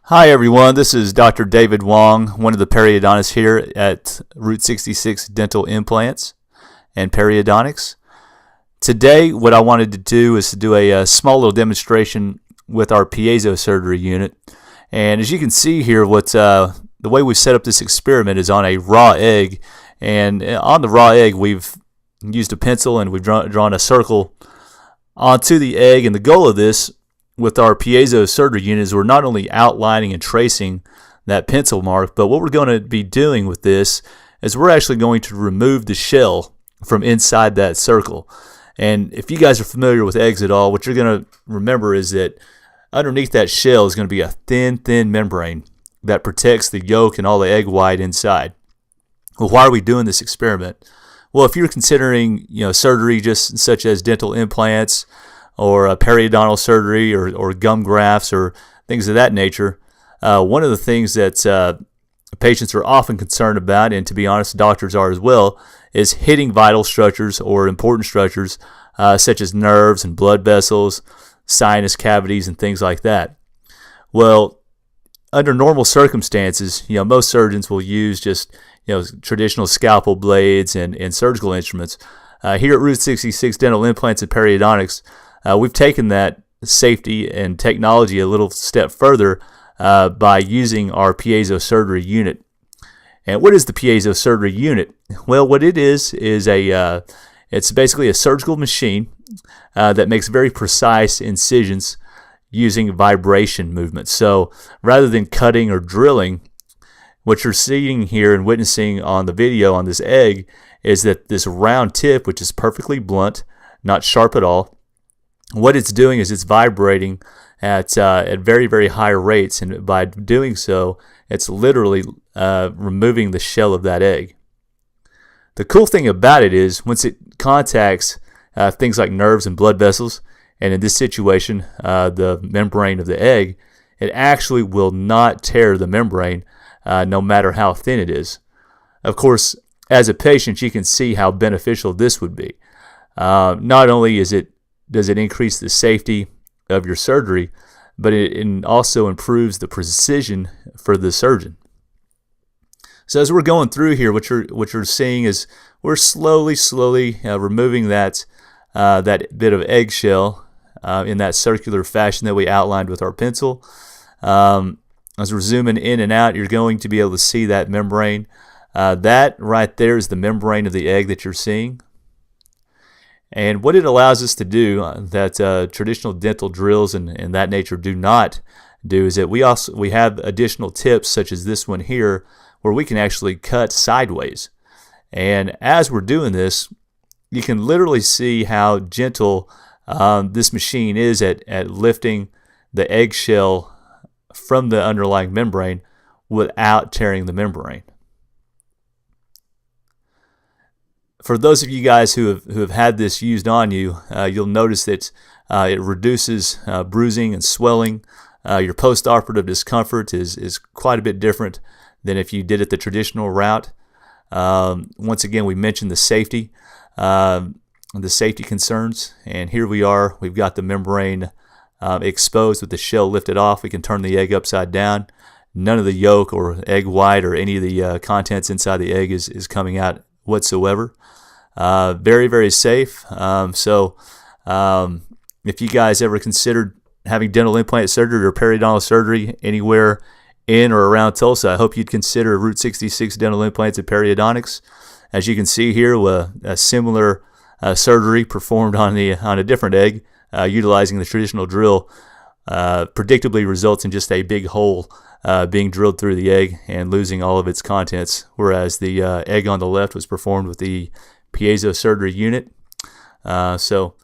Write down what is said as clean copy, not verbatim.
Hi everyone, this is Dr. David Wong, one of the periodontists here at Route 66 Dental Implants and Periodontics. Today what I wanted to do is to do a small little demonstration with our piezosurgery unit. And as you can see here, the way we've set up this experiment is on a raw egg. And on the raw egg we've used a pencil and we've drawn a circle onto the egg. And the goal of this with our piezosurgery unit is we're not only outlining and tracing that pencil mark, but what we're going to be doing with this is we're actually going to remove the shell from inside that circle. And if you guys are familiar with eggs at all, what you're going to remember is that underneath that shell is going to be a thin membrane that protects the yolk and all the egg white inside. Well, why are we doing this experiment? Well, if you're considering surgery just such as dental implants or periodontal surgery or gum grafts or things of that nature, one of the things that patients are often concerned about, and to be honest, doctors are as well, is hitting vital structures or important structures such as nerves and blood vessels, sinus cavities, and things like that. Well, under normal circumstances, most surgeons will use just traditional scalpel blades and surgical instruments. Here at Route 66 Dental Implants and Periodontics, we've taken that safety and technology a little step further by using our piezosurgery unit. And what is the piezosurgery unit? Well, what it is it's basically a surgical machine that makes very precise incisions using vibration movements. So rather than cutting or drilling, what you're seeing here and witnessing on the video on this egg is that this round tip, which is perfectly blunt, not sharp at all, what it's doing is it's vibrating at very high rates, and by doing so, it's literally removing the shell of that egg. The cool thing about it is once it contacts things like nerves and blood vessels, and in this situation, the membrane of the egg, it actually will not tear the membrane no matter how thin it is. Of course, as a patient, you can see how beneficial this would be. Not only does it increase the safety of your surgery, but it also improves the precision for the surgeon. So as we're going through here, what you're seeing is we're slowly removing that bit of eggshell in that circular fashion that we outlined with our pencil. As we're zooming in and out, you're going to be able to see that membrane. That right there is the membrane of the egg that you're seeing. And what it allows us to do that traditional dental drills and that nature do not do is that we have additional tips such as this one here where we can actually cut sideways. And as we're doing this, you can literally see how gentle this machine is at lifting the eggshell from the underlying membrane without tearing the membrane. For those of you guys who have had this used on you, you'll notice that it reduces bruising and swelling. Your post-operative discomfort is quite a bit different than if you did it the traditional route. Once again, we mentioned the safety concerns, and here we are. We've got the membrane exposed with the shell lifted off. We can turn the egg upside down. None of the yolk or egg white or any of the contents inside the egg is coming out whatsoever. Very safe. So if you guys ever considered having dental implant surgery or periodontal surgery anywhere in or around Tulsa, I hope you'd consider Route 66 Dental Implants and Periodontics. As you can see here, a similar surgery performed on a different egg utilizing the traditional drill predictably results in just a big hole being drilled through the egg and losing all of its contents, whereas the egg on the left was performed with the piezosurgery unit. So